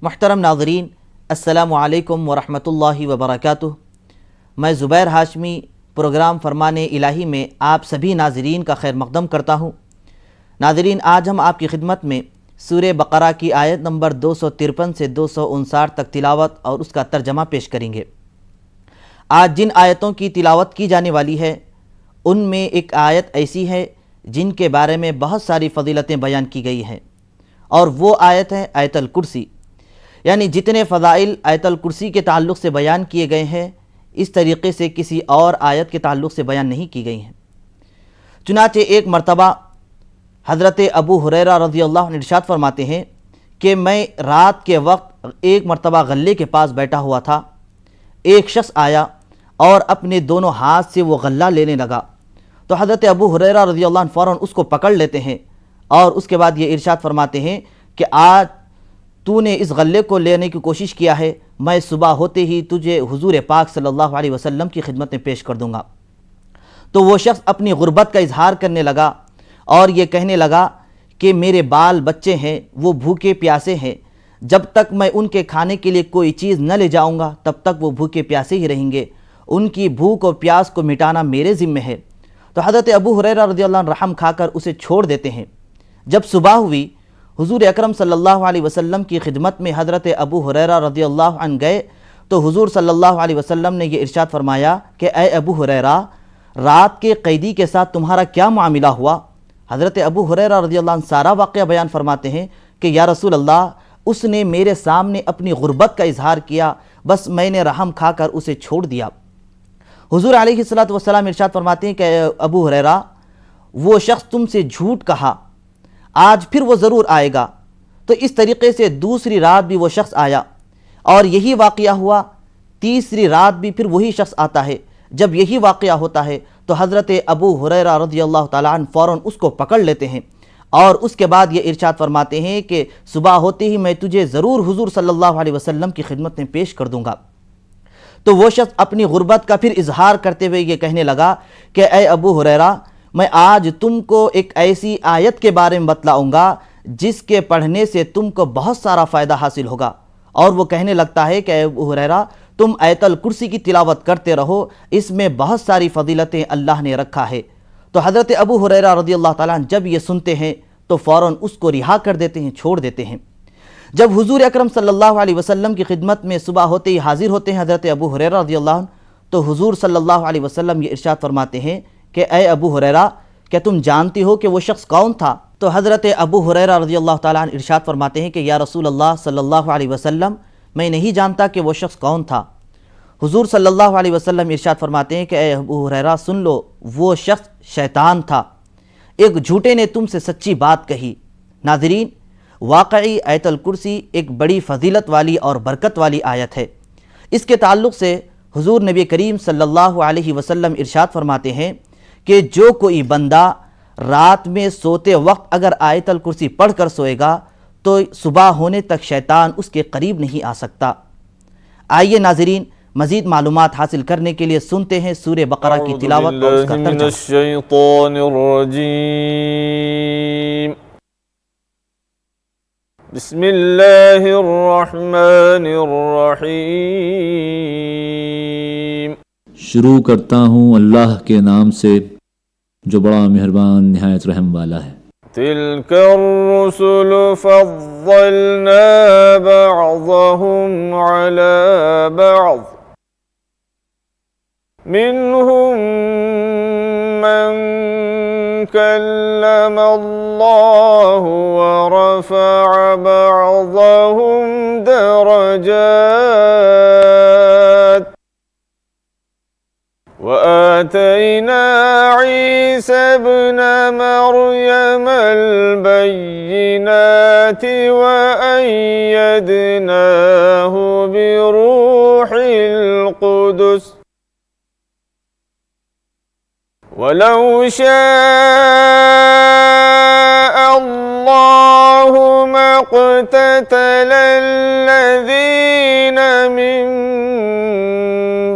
محترم ناظرین، السلام علیکم ورحمۃ اللہ وبرکاتہ۔ میں زبیر ہاشمی پروگرام فرمان الہی میں آپ سبھی ناظرین کا خیر مقدم کرتا ہوں۔ ناظرین، آج ہم آپ کی خدمت میں سورہ بقرہ کی آیت نمبر 253 سے 259 تک تلاوت اور اس کا ترجمہ پیش کریں گے۔ آج جن آیتوں کی تلاوت کی جانے والی ہے ان میں ایک آیت ایسی ہے جن کے بارے میں بہت ساری فضیلتیں بیان کی گئی ہیں، اور وہ آیت ہے آیت الکرسی۔ یعنی جتنے فضائل آیت الکرسی کے تعلق سے بیان کیے گئے ہیں اس طریقے سے کسی اور آیت کے تعلق سے بیان نہیں کی گئی ہیں۔ چنانچہ ایک مرتبہ حضرت ابو ہریرہ رضی اللہ عنہ ارشاد فرماتے ہیں کہ میں رات کے وقت ایک مرتبہ غلے کے پاس بیٹھا ہوا تھا، ایک شخص آیا اور اپنے دونوں ہاتھ سے وہ غلہ لینے لگا، تو حضرت ابو ہریرہ رضی اللہ عنہ فوراً اس کو پکڑ لیتے ہیں اور اس کے بعد یہ ارشاد فرماتے ہیں کہ آج تو نے اس غلے کو لینے کی کوشش کیا ہے، میں صبح ہوتے ہی تجھے حضور پاک صلی اللہ علیہ وسلم کی خدمت میں پیش کر دوں گا۔ تو وہ شخص اپنی غربت کا اظہار کرنے لگا اور یہ کہنے لگا کہ میرے بال بچے ہیں، وہ بھوکے پیاسے ہیں، جب تک میں ان کے کھانے کے لیے کوئی چیز نہ لے جاؤں گا تب تک وہ بھوکے پیاسے ہی رہیں گے، ان کی بھوک اور پیاس کو مٹانا میرے ذمہ ہے۔ تو حضرت ابو ہریرہ رضی اللہ عنہ رحم کھا کر اسے چھوڑ دیتے ہیں۔ جب صبح ہوئی، حضور اکرم صلی اللہ علیہ وسلم کی خدمت میں حضرت ابو ہریرہ رضی اللہ عنہ گئے تو حضور صلی اللہ علیہ وسلم نے یہ ارشاد فرمایا کہ اے ابو ہریرہ، رات کے قیدی کے ساتھ تمہارا کیا معاملہ ہوا؟ حضرت ابو ہریرہ رضی اللہ عنہ سارا واقعہ بیان فرماتے ہیں کہ یا رسول اللہ، اس نے میرے سامنے اپنی غربت کا اظہار کیا، بس میں نے رحم کھا کر اسے چھوڑ دیا۔ حضور علیہ الصلوۃ والسلام ارشاد فرماتے ہیں کہ اے ابو ہریرہ، وہ شخص تم سے جھوٹ کہا، آج پھر وہ ضرور آئے گا۔ تو اس طریقے سے دوسری رات بھی وہ شخص آیا اور یہی واقعہ ہوا، تیسری رات بھی پھر وہی شخص آتا ہے۔ جب یہی واقعہ ہوتا ہے تو حضرت ابو ہریرہ رضی اللہ تعالیٰ عنہ فوراً اس کو پکڑ لیتے ہیں اور اس کے بعد یہ ارشاد فرماتے ہیں کہ صبح ہوتے ہی میں تجھے ضرور حضور صلی اللہ علیہ وسلم کی خدمت میں پیش کر دوں گا۔ تو وہ شخص اپنی غربت کا پھر اظہار کرتے ہوئے یہ کہنے لگا کہ اے ابو ہریرہ، میں آج تم کو ایک ایسی آیت کے بارے میں بتلاؤں گا جس کے پڑھنے سے تم کو بہت سارا فائدہ حاصل ہوگا۔ اور وہ کہنے لگتا ہے کہ اے ابو ہریرہ، تم آیت الکرسی کی تلاوت کرتے رہو، اس میں بہت ساری فضیلتیں اللہ نے رکھا ہے۔ تو حضرت ابو ہریرہ رضی اللہ تعالیٰ عنہ جب یہ سنتے ہیں تو فوراً اس کو رہا کر دیتے ہیں، چھوڑ دیتے ہیں۔ جب حضور اکرم صلی اللہ علیہ وسلم کی خدمت میں صبح ہوتے ہی حاضر ہوتے ہیں حضرت ابو ہریرہ رضی اللہ عنہ، تو حضور صلی اللہ علیہ وسلم یہ ارشاد فرماتے ہیں کہ اے ابو ہریرہ، کیا تم جانتے ہو کہ وہ شخص کون تھا؟ تو حضرت ابو ہریرہ رضی اللہ تعالیٰ عنہ ارشاد فرماتے ہیں کہ یا رسول اللہ صلی اللہ علیہ وسلم، میں نہیں جانتا کہ وہ شخص کون تھا۔ حضور صلی اللہ علیہ وسلم ارشاد فرماتے ہیں کہ اے ابو ہریرہ سن لو، وہ شخص شیطان تھا، ایک جھوٹے نے تم سے سچی بات کہی۔ ناظرین، واقعی آیت الکرسی ایک بڑی فضیلت والی اور برکت والی آیت ہے۔ اس کے تعلق سے حضور نبی کریم صلی اللہ علیہ وسلم ارشاد فرماتے ہیں کہ جو کوئی بندہ رات میں سوتے وقت اگر آیت الکرسی پڑھ کر سوئے گا تو صبح ہونے تک شیطان اس کے قریب نہیں آ سکتا۔ آئیے ناظرین، مزید معلومات حاصل کرنے کے لیے سنتے ہیں سورہ بقرہ کی تلاوت اور اس کا ترجمہ۔ الشیطان الرجیم، بسم اللہ الرحمن الرحیم۔ شروع کرتا ہوں اللہ کے نام سے جو بڑا مہربان نہایت رحم والا ہے۔ تلک الرسل فضلنا بعضهم على بعض منهم من كلم الله ورفع بعضهم درجات وآتينا عيسى ابن مريم البينات وأيدناه بروح القدس ولو شاء الله ما اقتتل الذين من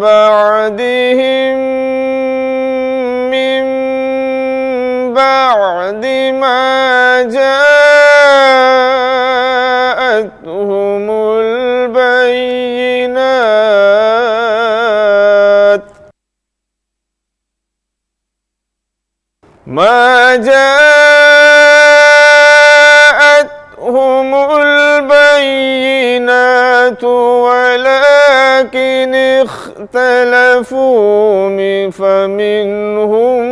بعدهم من بعد ما جاءتهم جاءتهم البينات ولكن اختلفوا فمنهم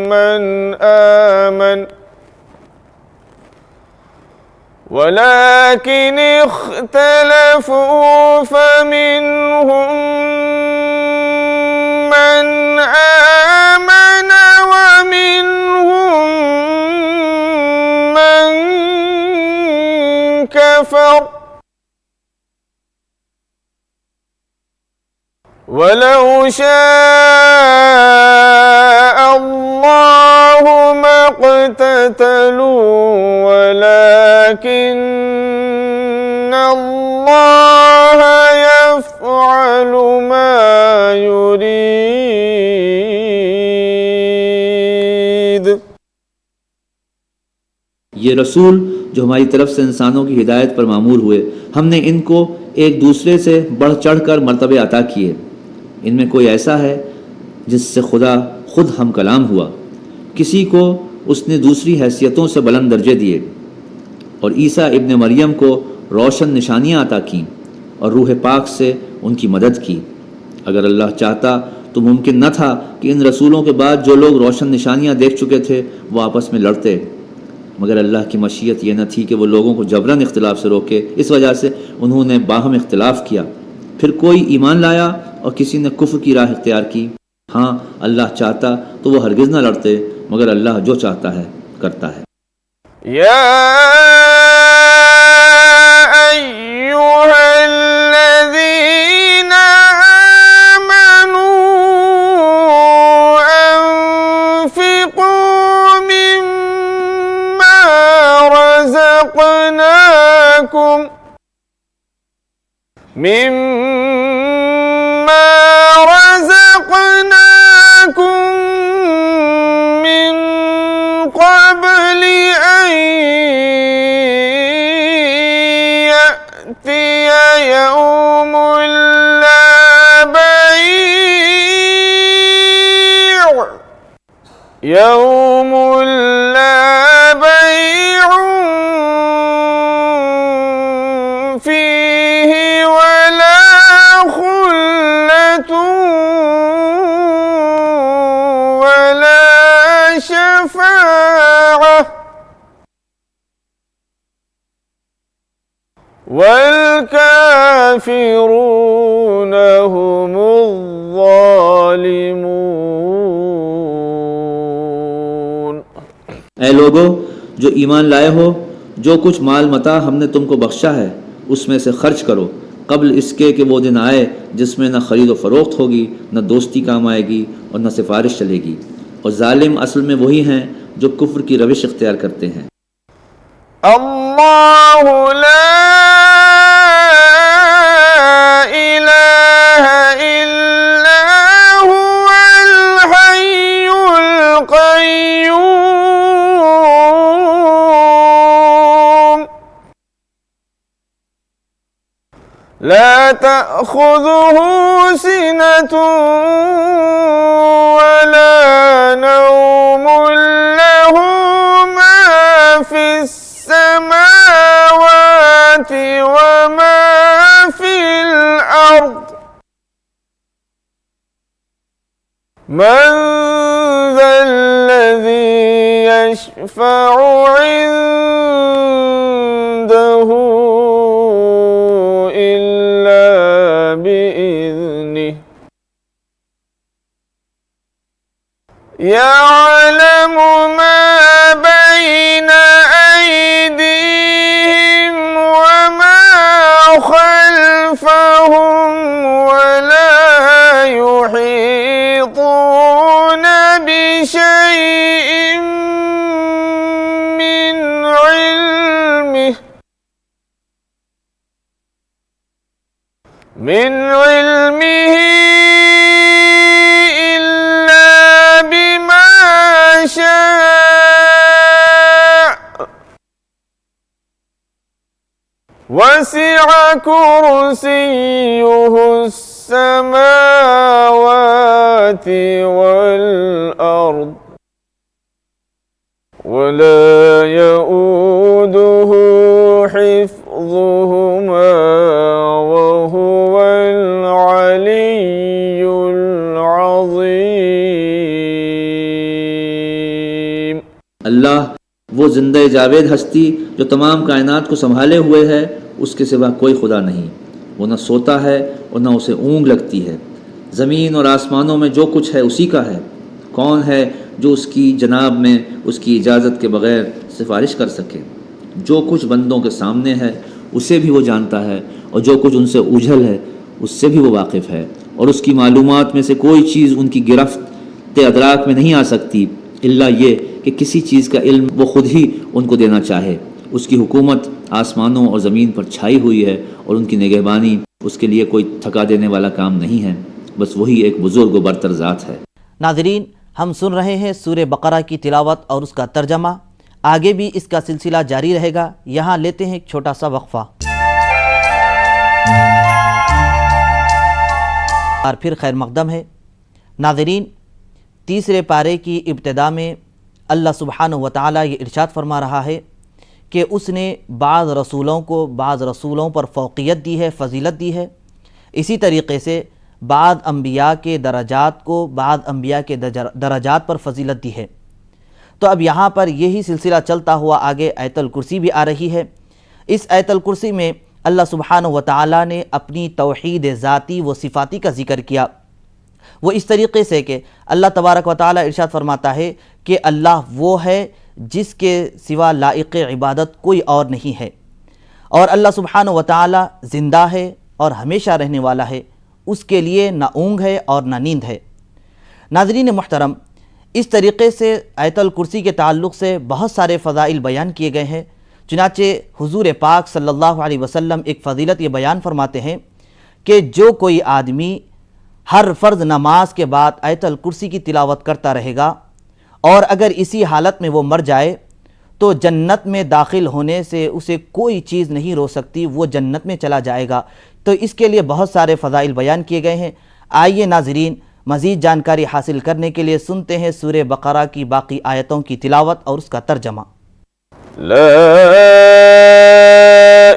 من آمن ولكن اختلفوا فمنهم من آمن ومنهم من كفر ولو شاء الله ما اقتتلوا ولكن الله يفعل ما يريد. یہ رسول جو ہماری طرف سے انسانوں کی ہدایت پر معمور ہوئے، ہم نے ان کو ایک دوسرے سے بڑھ چڑھ کر مرتبے عطا کیے. ان میں کوئی ایسا ہے جس سے خدا خود ہم کلام ہوا، کسی کو اس نے دوسری حیثیتوں سے بلند درجے دیے، اور عیسیٰ ابن مریم کو روشن نشانیاں عطا کیں اور روح پاک سے ان کی مدد کی. اگر اللہ چاہتا تو ممکن نہ تھا کہ ان رسولوں کے بعد جو لوگ روشن نشانیاں دیکھ چکے تھے وہ آپس میں لڑتے، مگر اللہ کی مشیت یہ نہ تھی کہ وہ لوگوں کو جبراً اختلاف سے روکے. اس وجہ سے انہوں نے باہم اختلاف کیا. پھر کوئی ایمان لایا اور کسی نے کفر کی راہ اختیار کی. ہاں اللہ چاہتا تو وہ ہرگز نہ لڑتے، مگر اللہ جو چاہتا ہے کرتا ہے. یا ایھا الذین آمنوا انفقوا مما رزقناکم من قبل أن يأتي يوم لا بيع فيه ولا خلة ولا شفاعة والكافرون هم الظالمون. اے لوگو جو ایمان لائے ہو، جو کچھ مال متاع ہم نے تم کو بخشا ہے اس میں سے خرچ کرو، قبل اس کے کہ وہ دن آئے جس میں نہ خرید و فروخت ہوگی، نہ دوستی کام آئے گی اور نہ سفارش چلے گی. اور ظالم اصل میں وہی ہیں جو کفر کی روش اختیار کرتے ہیں. اللہ لا الہ الا هو الحی القیوم لا تأخذه سنة ولا نوم له ما في السماوات وما في الأرض من ذا الذي يشفع عنده إلا بإذنه يعلم ما بين أيديهم وما خلفهم ولا يحيطون بشيء من علمه إلا بما شاء وسع كرسيه السماوات. والأرض. ولا يؤوده حفظهما وهو العلي العظيم. اللہ وہ زندہ جاوید ہستی جو تمام کائنات کو سنبھالے ہوئے ہے، اس کے سوا کوئی خدا نہیں. وہ نہ سوتا ہے اور نہ اسے اونگ لگتی ہے. زمین اور آسمانوں میں جو کچھ ہے اسی کا ہے. کون ہے جو اس کی جناب میں اس کی اجازت کے بغیر سفارش کر سکے؟ جو کچھ بندوں کے سامنے ہے اسے بھی وہ جانتا ہے، اور جو کچھ ان سے اوجھل ہے اس سے بھی وہ واقف ہے، اور اس کی معلومات میں سے کوئی چیز ان کی گرفت ادراک میں نہیں آ سکتی الا یہ کہ کسی چیز کا علم وہ خود ہی ان کو دینا چاہے. اس کی حکومت آسمانوں اور زمین پر چھائی ہوئی ہے، اور ان کی نگہبانی اس کے لیے کوئی تھکا دینے والا کام نہیں ہے. بس وہی ایک بزرگ و برتر ذات ہے. ناظرین، ہم سن رہے ہیں سورہ بقرہ کی تلاوت اور اس کا ترجمہ. آگے بھی اس کا سلسلہ جاری رہے گا. یہاں لیتے ہیں ایک چھوٹا سا وقفہ اور پھر خیر مقدم ہے. ناظرین، تیسرے پارے کی ابتدا میں اللہ سبحانہ و تعالیٰ یہ ارشاد فرما رہا ہے کہ اس نے بعض رسولوں کو بعض رسولوں پر فوقیت دی ہے، فضیلت دی ہے. اسی طریقے سے بعض انبیاء کے درجات کو بعض انبیاء کے درجات پر فضیلت دی ہے. تو اب یہاں پر یہی سلسلہ چلتا ہوا آگے آیت الکرسی بھی آ رہی ہے. اس آیت الکرسی میں اللہ سبحانہ و تعالیٰ نے اپنی توحید ذاتی و صفاتی کا ذکر کیا. وہ اس طریقے سے کہ اللہ تبارک و تعالیٰ ارشاد فرماتا ہے کہ اللہ وہ ہے جس کے سوا لائق عبادت کوئی اور نہیں ہے، اور اللہ سبحانہ و تعالیٰ زندہ ہے اور ہمیشہ رہنے والا ہے. اس کے لیے نہ اونگ ہے اور نہ نیند ہے. ناظرین محترم، اس طریقے سے آیت الکرسی کے تعلق سے بہت سارے فضائل بیان کیے گئے ہیں. چنانچہ حضور پاک صلی اللہ علیہ وسلم ایک فضیلت یہ بیان فرماتے ہیں کہ جو کوئی آدمی ہر فرض نماز کے بعد آیت الکرسی کی تلاوت کرتا رہے گا اور اگر اسی حالت میں وہ مر جائے تو جنت میں داخل ہونے سے اسے کوئی چیز نہیں روک سکتی، وہ جنت میں چلا جائے گا. تو اس کے لیے بہت سارے فضائل بیان کیے گئے ہیں. آئیے ناظرین، مزید جانکاری حاصل کرنے کے لیے سنتے ہیں سورہ بقرہ کی باقی آیتوں کی تلاوت اور اس کا ترجمہ. لا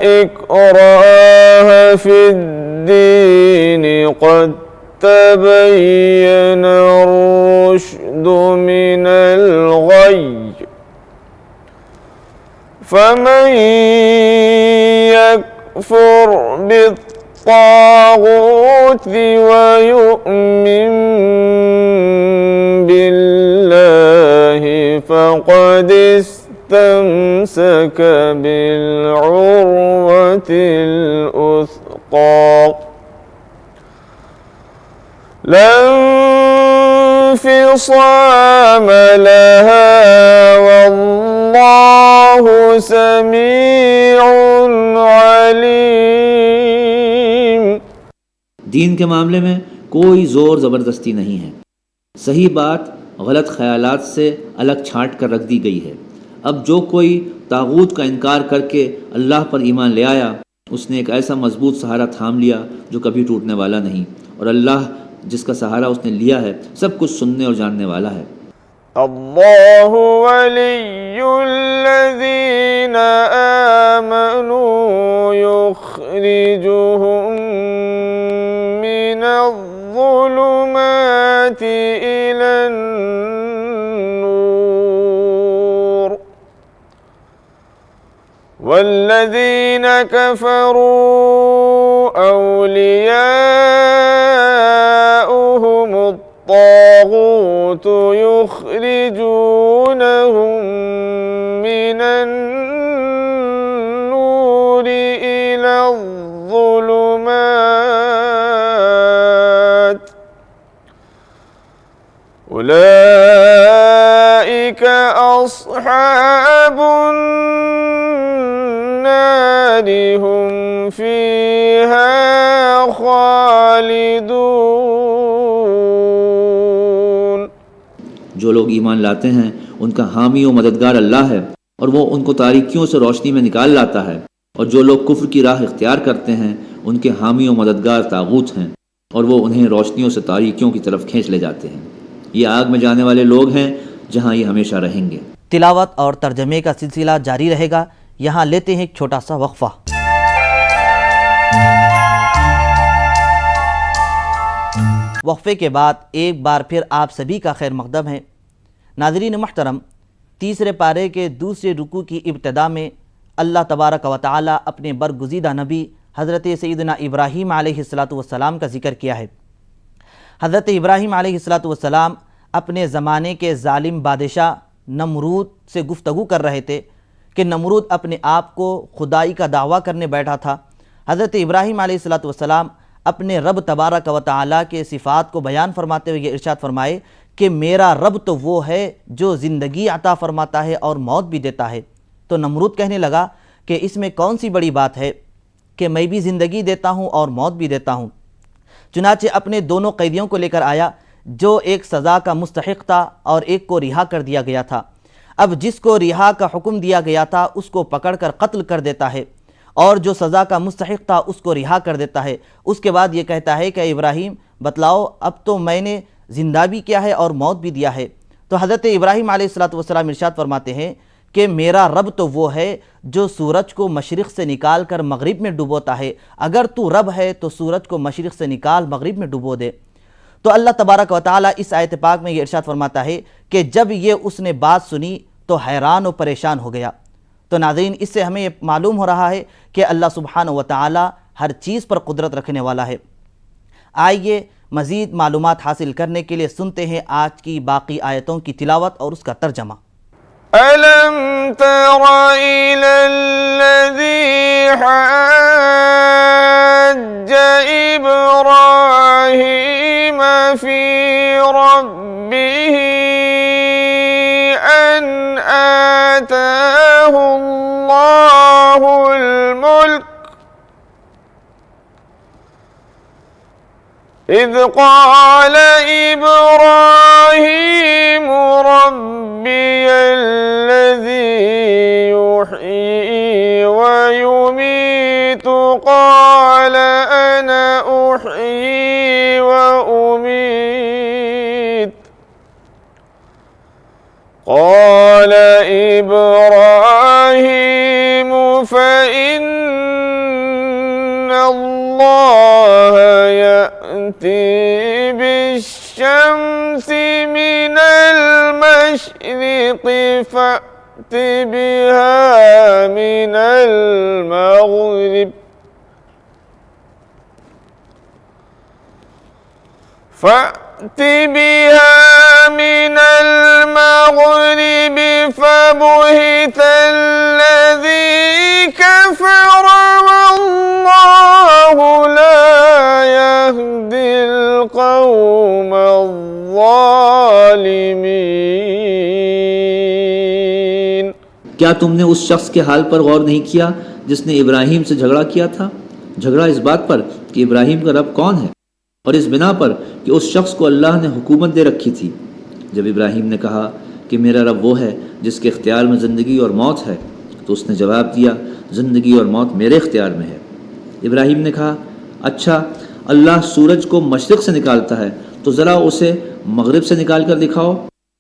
اکراہ فی الدین قد تبین الرشد من الغی فمن یکفر بالطاغوت ویؤمن باللہ فقد استمسك بالعروة الأثقى لا انفصام لها والله سميع عليم. دین کے معاملے میں کوئی زور زبردستی نہیں ہے. صحیح بات غلط خیالات سے الگ چھانٹ کر رکھ دی گئی ہے. اب جو کوئی طاغوت کا انکار کر کے اللہ پر ایمان لے آیا، اس نے ایک ایسا مضبوط سہارا تھام لیا جو کبھی ٹوٹنے والا نہیں، اور اللہ جس کا سہارا اس نے لیا ہے سب کچھ سننے اور جاننے والا ہے. اللہ ولی الذین آمنوا یخرجهم من الظلمات إلى النور والذین كفروا أولیاؤهم الطاغوت يخرجونهم من النور إلى الظلمات أولئك أصحاب النار هم فيها خالدون. جو لوگ ایمان لاتے ہیں ان کا حامی و مددگار اللہ ہے، اور وہ ان کو تاریکیوں سے روشنی میں نکال لاتا ہے. اور جو لوگ کفر کی راہ اختیار کرتے ہیں ان کے حامی و مددگار طاغوت ہیں، اور وہ انہیں روشنیوں سے تاریکیوں کی طرف کھینچ لے جاتے ہیں. یہ آگ میں جانے والے لوگ ہیں جہاں یہ ہمیشہ رہیں گے. تلاوت اور ترجمے کا سلسلہ جاری رہے گا. یہاں لیتے ہیں ایک چھوٹا سا وقفہ. وقفے کے بعد ایک بار پھر آپ سبھی کا خیر مقدم ہے. ناظرین محترم، تیسرے پارے کے دوسرے رکوع کی ابتدا میں اللہ تبارک و تعالی اپنے برگزیدہ نبی حضرت سیدنا ابراہیم علیہ السلام کا ذکر کیا ہے. حضرت ابراہیم علیہ السلام اپنے زمانے کے ظالم بادشاہ نمرود سے گفتگو کر رہے تھے کہ نمرود اپنے آپ کو خدائی کا دعویٰ کرنے بیٹھا تھا. حضرت ابراہیم علیہ السلام اپنے رب تبارک و تعالیٰ کے صفات کو بیان فرماتے ہوئے یہ ارشاد فرمائے کہ میرا رب تو وہ ہے جو زندگی عطا فرماتا ہے اور موت بھی دیتا ہے. تو نمرود کہنے لگا کہ اس میں کون سی بڑی بات ہے کہ میں بھی زندگی دیتا ہوں اور موت بھی دیتا ہوں. چنانچہ اپنے دونوں قیدیوں کو لے کر آیا جو ایک سزا کا مستحق تھا اور ایک کو رہا کر دیا گیا تھا. اب جس کو رہا کا حکم دیا گیا تھا اس کو پکڑ کر قتل کر دیتا ہے اور جو سزا کا مستحق تھا اس کو رہا کر دیتا ہے. اس کے بعد یہ کہتا ہے کہ ابراہیم بتلاؤ اب تو میں نے زندہ بھی کیا ہے اور موت بھی دیا ہے. تو حضرت ابراہیم علیہ السلام ارشاد فرماتے ہیں کہ میرا رب تو وہ ہے جو سورج کو مشرق سے نکال کر مغرب میں ڈبوتا ہے. اگر تو رب ہے تو سورج کو مشرق سے نکال مغرب میں ڈبو دے. تو اللہ تبارک و تعالیٰ اس آیت پاک میں یہ ارشاد فرماتا ہے کہ جب یہ اس نے بات سنی تو حیران و پریشان ہو گیا. تو ناظرین، اس سے ہمیں یہ معلوم ہو رہا ہے کہ اللہ سبحانہ و تعالیٰ ہر چیز پر قدرت رکھنے والا ہے. آئیے مزید معلومات حاصل کرنے کے لیے سنتے ہیں آج کی باقی آیتوں کی تلاوت اور اس کا ترجمہ. أَلَمْ تَرَ إِلَى الَّذِي حَاجَّ إِبْرَاهِيمَ فِي رَبِّهِ أَنْ آتَاهُ اللَّهُ الْمُلْكَ إِذْ قَالَ إِبْرَاهِيمُ رَبِّيَ الَّذِي يُحْيِي وَيُمِيتُ قَالَ أَنَا أُحْيِي وَأُمِيتُ قَالَ إِبْرَاهِيمُ فَإِنَّ اللَّهَ يَأْتِي بِالشَّمْسِ مِنَ الْمَشْرِقِ فَأْتِ بِهَا مِنَ الْمَغْرِبِ فَبُهِتَ الَّذِي كَفَرَ وَاللَّهُ لَا يَهْدِي الْقَوْمَ الظَّالِمِينَ. کیا تم نے اس شخص کے حال پر غور نہیں کیا جس نے ابراہیم سے جھگڑا کیا تھا؟ جھگڑا اس بات پر کہ ابراہیم کا رب کون ہے، اور اس بنا پر کہ اس شخص کو اللہ نے حکومت دے رکھی تھی. جب ابراہیم نے کہا کہ میرا رب وہ ہے جس کے اختیار میں زندگی اور موت ہے، تو اس نے جواب دیا زندگی اور موت میرے اختیار میں ہے. ابراہیم نے کہا اچھا اللہ سورج کو مشرق سے نکالتا ہے تو ذرا اسے مغرب سے نکال کر دکھاؤ.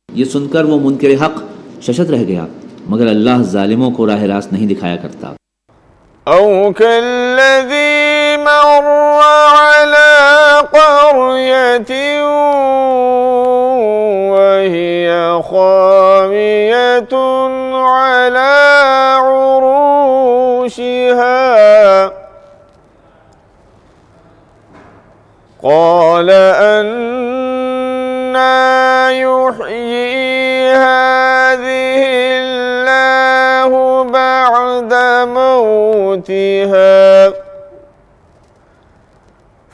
یہ سن کر وہ منکر حق ششد رہ گیا، مگر اللہ ظالموں کو راہ راست نہیں دکھایا کرتا. أَوْ كَالَّذِي مَرَّ عَلَى قَرْيَةٍ وَهِيَ خَاوِيَةٌ عَلَى عُرُوشِهَا قَالَ أَنَّىٰ يُحْيِي هَٰذِهِ اللَّهُ بَعْدَ مَوْتِهَا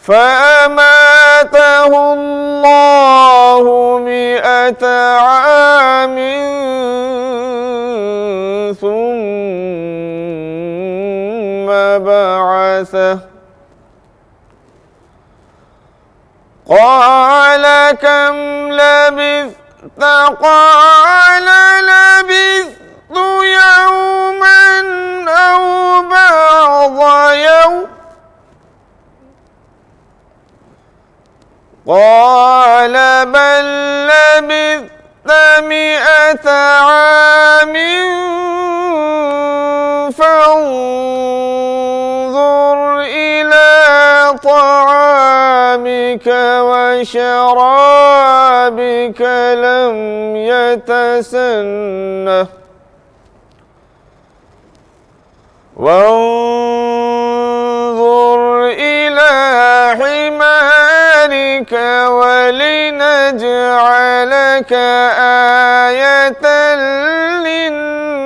فَأَمَاتَهُ اللَّهُ 100 عَامٍ ثُمَّ بَعَثَهُ قَالَ كَمْ لَبِثْتَ قَالَ لَبِثْتُ يَوْمًا أَوْ بَعْضَ يَوْمٍ قَالَ بَل لَّبِثْتُ مئة عام فانظر إلى طعامك وشرابك لم يتسنه وانظر إلى حمارك ولنجعلك آية للناس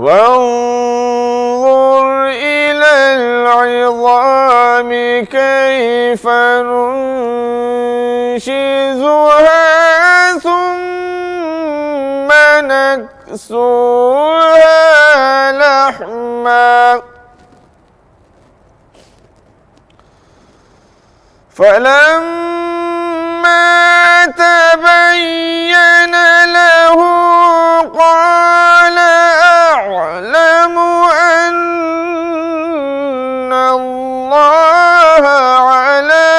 وانظر إلى العظام كيف ننشزها ثم نكسوها لحما فلما تبين له قال أعلم أن الله على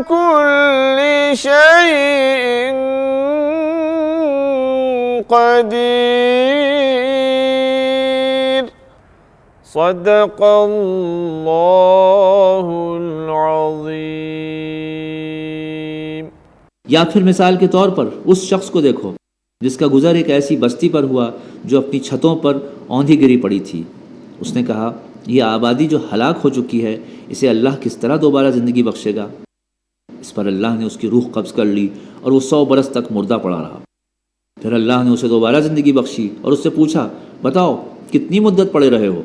كل شيء قدير صدق اللہ العظیم. یا پھر مثال کے طور پر اس شخص کو دیکھو جس کا گزر ایک ایسی بستی پر ہوا جو اپنی چھتوں پر اوندھی گری پڑی تھی. اس نے کہا یہ آبادی جو ہلاک ہو چکی ہے اسے اللہ کس طرح دوبارہ زندگی بخشے گا؟ اس پر اللہ نے اس کی روح قبض کر لی اور وہ 100 برس تک مردہ پڑا رہا. پھر اللہ نے اسے دوبارہ زندگی بخشی اور اس سے پوچھا بتاؤ کتنی مدت پڑے رہے ہو؟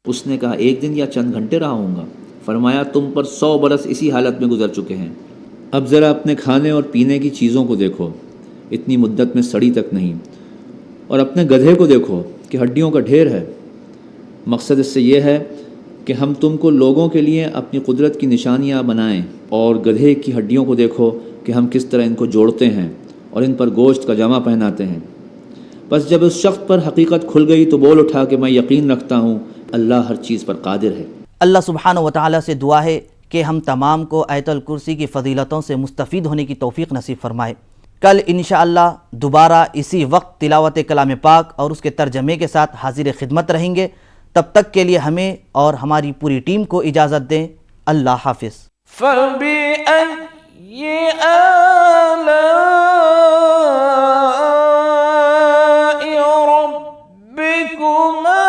اس نے کہا 1 دن یا چند گھنٹے رہا ہوں گا. فرمایا تم پر 100 برس اسی حالت میں گزر چکے ہیں. اب ذرا اپنے کھانے اور پینے کی چیزوں کو دیکھو، اتنی مدت میں سڑی تک نہیں. اور اپنے گدھے کو دیکھو کہ ہڈیوں کا ڈھیر ہے. مقصد اس سے یہ ہے کہ ہم تم کو لوگوں کے لیے اپنی قدرت کی نشانیاں بنائیں. اور گدھے کی ہڈیوں کو دیکھو کہ ہم کس طرح ان کو جوڑتے ہیں اور ان پر گوشت کا جامہ پہناتے ہیں. بس جب اس شخص پر حقیقت کھل گئی تو بول اٹھا کہ میں یقین رکھتا ہوں اللہ ہر چیز پر قادر ہے. اللہ سبحانہ و تعالیٰ سے دعا ہے کہ ہم تمام کو آیت الکرسی کی فضیلتوں سے مستفید ہونے کی توفیق نصیب فرمائے. کل انشاءاللہ دوبارہ اسی وقت تلاوت کلام پاک اور اس کے ترجمے کے ساتھ حاضر خدمت رہیں گے. تب تک کے لیے ہمیں اور ہماری پوری ٹیم کو اجازت دیں. اللہ حافظ. فَبِأَيِّ آلَاءِ رَبِّكُمَا